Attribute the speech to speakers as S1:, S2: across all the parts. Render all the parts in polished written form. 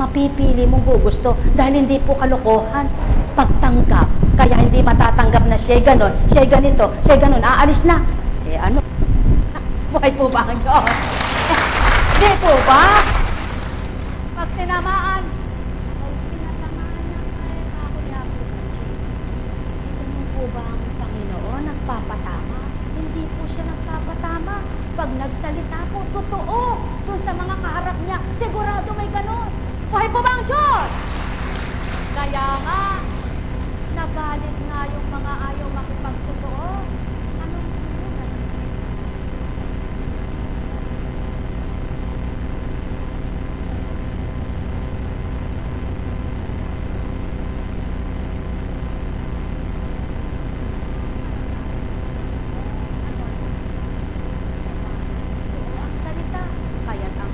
S1: mapipili mong gugusto dahil hindi po kalokohan. Pagtanggap, kaya hindi matatanggap na siya'y ganon, siya'y ganito, siya'y ganon, aalis na. Eh ano? Buhay po ba ang Diyos? Hindi po ba? Pag tinamaan, ay pinatamaan na kayo ako niya po. Ito po ba ang Panginoon nagpapatama? Hindi po siya nagpapatama. Pag nagsalita po, totoo. Doon sa mga kaharap niya, sigurado may ganon. Buhay po ba ang Diyos? Kaya nga, nagalit nga yung mga ayaw makipagtotoo. Anong tulungan? Ang salita, kaya't ang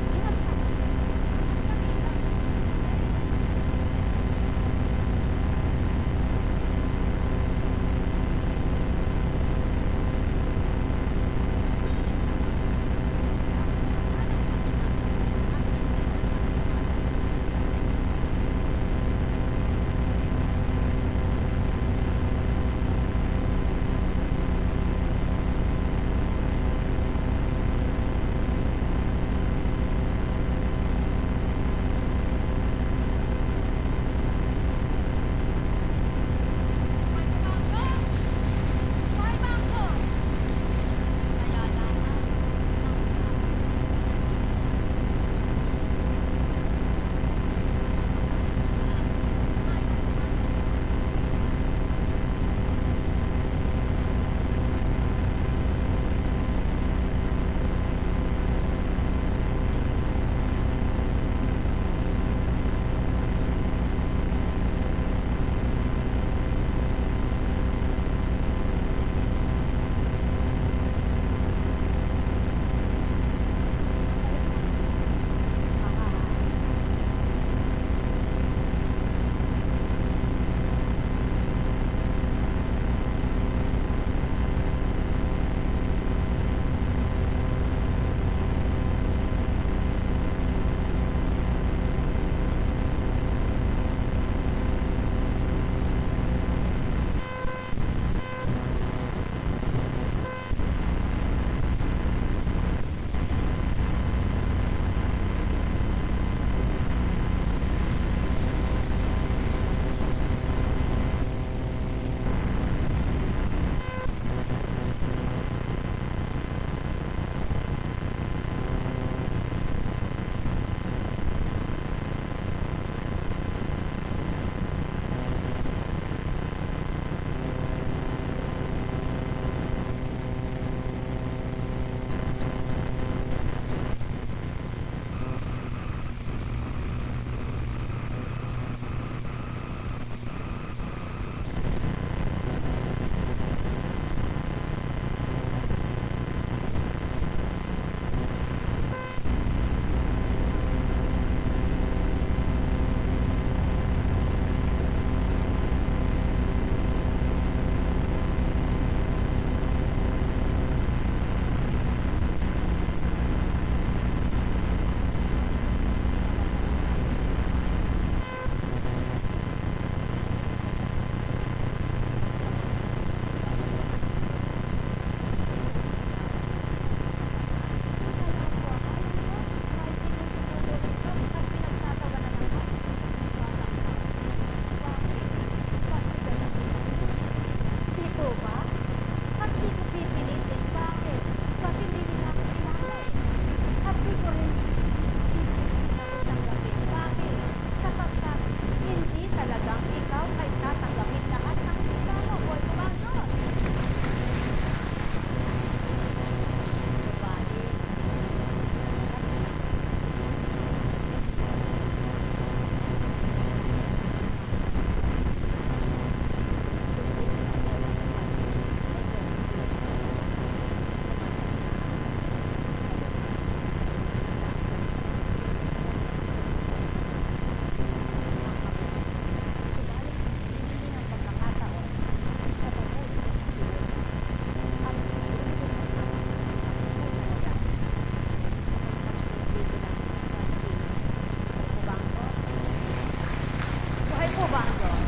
S1: po ba ang Diyos?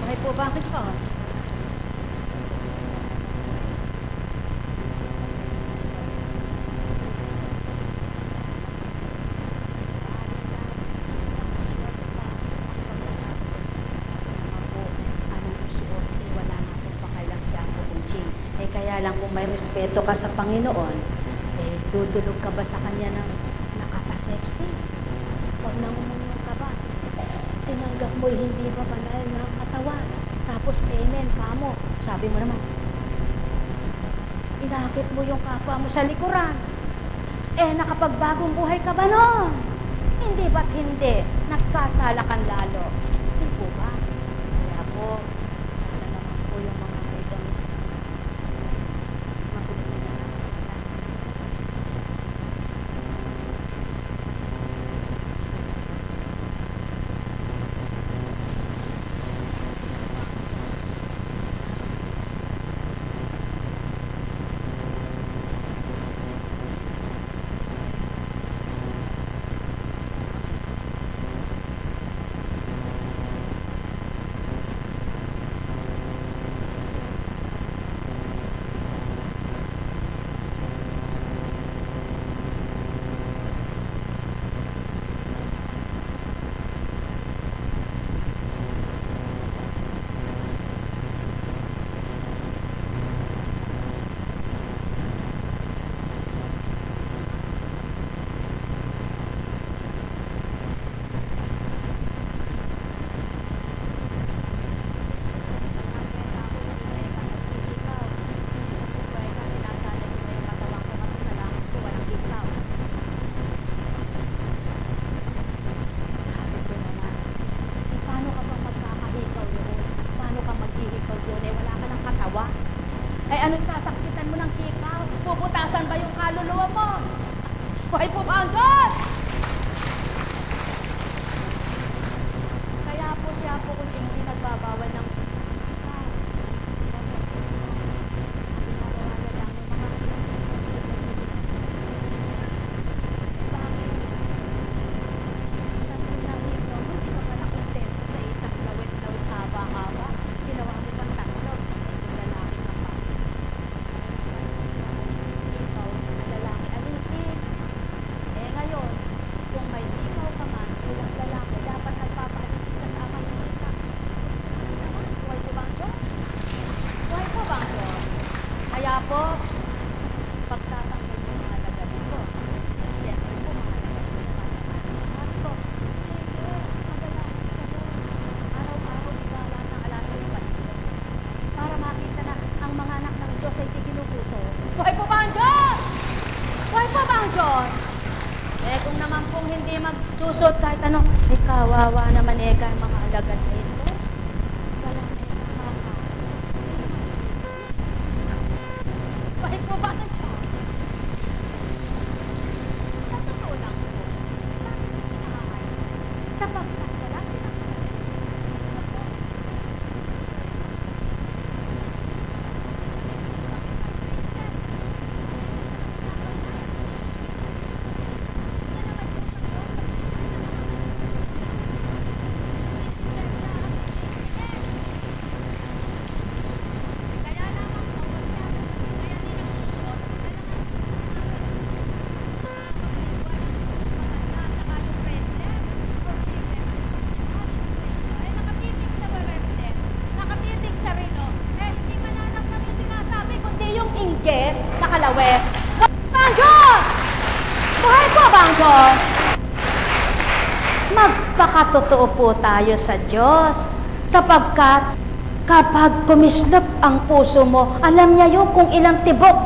S1: Buhay po ba ang Diyos? Kaya lang kung may respeto ka sa Panginoon, eh, dudulog ka ba sa Kanya ng nakapasexy? Huwag nangungunyong ka ba? Tinanggap mo hindi ba banal na katawan? Tapos enen ka mo. Sabi mo naman, inakit mo yung kapwa mo sa likuran. Eh, nakapagbagong buhay ka ba nun? Hindi ba't hindi? Nagkasala kang lalo. Hindi po ba? Kaya po, sana naman po yung mga kaigang ay anong sasaktitan mo ng kikaw? Puputasan ba yung kaluluwa mo? Buhay po ba ang Diyos? Kaya po siya po kung hindi nagbabawal ng kikaw. Ginagawa lang yung mga bakit? Nahig mo, hindi ka pala kontento sa isang lawit-lawit haba-haba. Ginawa mo pang tatlo. Lalaki ka pa. Ikaw, lalaki alitin. Eh ngayon, kung may ikaw ka man, bilang lalaki, dapat nagpapaalitin ka sa amang isa. Buhay po ba ang Diyos? Buhay po ba ang Diyos? Kaya po, pagtatanggol mo mga lagad ko. Siyempre po, mga lagad ko naman. Sabi ko, yes, magalangin ka doon. Araw-araw, igala ng alala ng paligid. Para makita na ang mga anak ng Diyos ay tiginuguto. Buhay po ba ang Diyos? Buhay po ba ang Diyos? Eh kung naman pong hindi magsusot kahit ano, eh kawawa naman eh kaya mga alagad na ito. Walang mama. Buhay po ba ang Diyos? Sa totoo lang po, bakit pinakahay? Sapagkat wala silang nakalawe. Buhay po ang Diyos! Buhay po ba ang Diyos? Magpakatotoo po tayo sa Diyos. Sapagkat kapag kumislap ang puso mo, alam niya yun kung ilang tibok.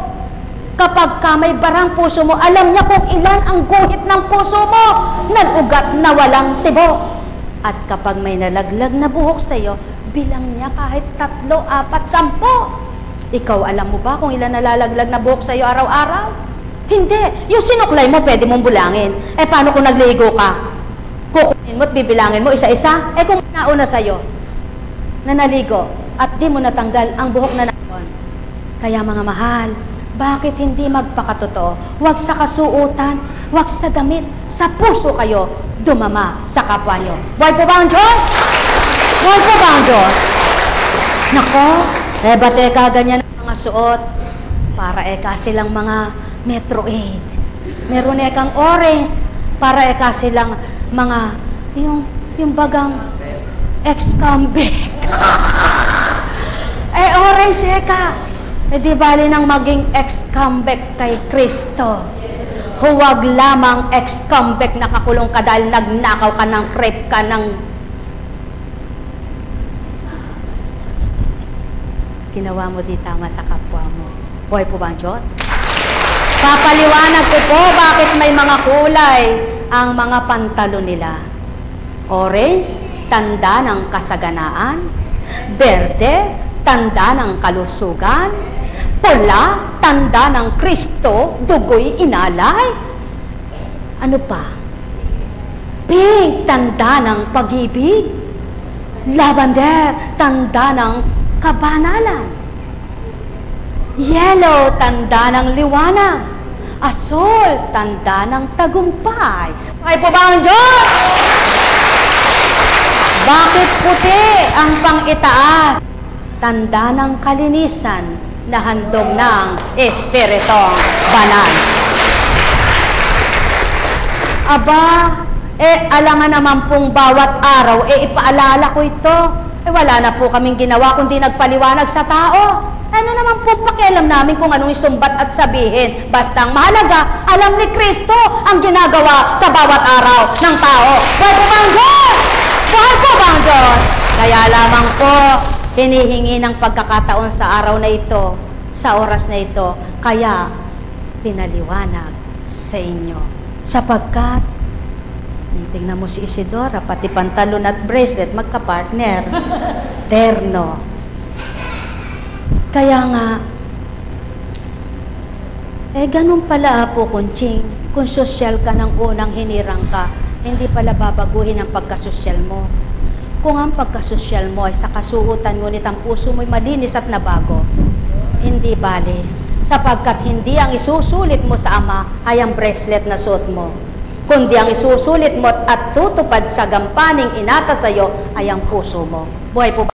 S1: Kapag ka may barang puso mo, alam niya kung ilan ang guhit ng puso mo ng ugat na walang tibok. At kapag may nalaglag na buhok sa iyo, bilang niya kahit 3, 4, 10. Ikaw, alam mo ba kung ilan nalalaglag na buhok sa iyo araw-araw? Hindi. Yung sinuklay mo, pwede mong bulangin. Eh, paano kung nagligo ka? Kukunin mo at bibilangin mo isa-isa? Eh, kung nauna sa iyo, na naligo, at di mo natanggal ang buhok na naon. Kaya mga mahal, bakit hindi magpakatotoo? Huwag sa kasuutan, huwag sa damit, sa puso kayo dumama sa kapwa nyo. Buhay po ba ang Diyos? Buhay po ba ang Diyos? Nako, ba't ganyan ang mga suot? Para silang mga Metro 8. Meron kang orange, para silang mga, yung bagang ex-convict. Orange di bali nang maging ex-convict kay Kristo. Huwag lamang ex-convict nakakulong ka dahil nagnakaw ka ng rape ka ng ginawa mo di tama sa kapwa mo. Buhay po ba ang Diyos? Papaliwanag ko po bakit may mga kulay ang mga pantalo nila. Orange, tanda ng kasaganaan. Berde, tanda ng kalusugan. Pula, tanda ng Kristo, dugo'y inalay. Ano pa? Pink, tanda ng pag-ibig. Lavender, tanda ng kabanalan. Yellow, tanda ng liwanag. Asul, tanda ng tagumpay. Ay po ba ang Diyos? Bakit puti ang pang-itaas? Tanda ng kalinisan na handog ng Espiritong Banal. Aba, alangan naman pong bawat araw, ipaalala ko ito. Wala na po kaming ginawa kundi nagpaliwanag sa tao. Ano naman po pakialam namin kung anong isumbat at sabihin. Basta ang mahalaga, alam ni Kristo ang ginagawa sa bawat araw ng tao. Buhay po ba ang Diyos? Buhay po ba ang Diyos? Kaya lamang po, hinihingi ng pagkakataon sa araw na ito, sa oras na ito, kaya pinaliwanag sa inyo. Sapagkat tingnan mo si Isidora, pati pantalon at bracelet, magka-partner. Terno. Kaya nga, ganun pala po, Kunching. Kung sosyal ka ng unang hinirang ka, hindi pala babaguhin ang pagkasosyal mo. Kung ang pagkasosyal mo ay sa kasuotan, ngunit ang puso mo'y malinis at nabago, hindi bali. Sapagkat hindi ang isusulit mo sa Ama ay ang bracelet na suot mo, kundi ang isusulit mo at tutupad sa gampaning inata sa iyo ay ang puso mo. Buhay po ba?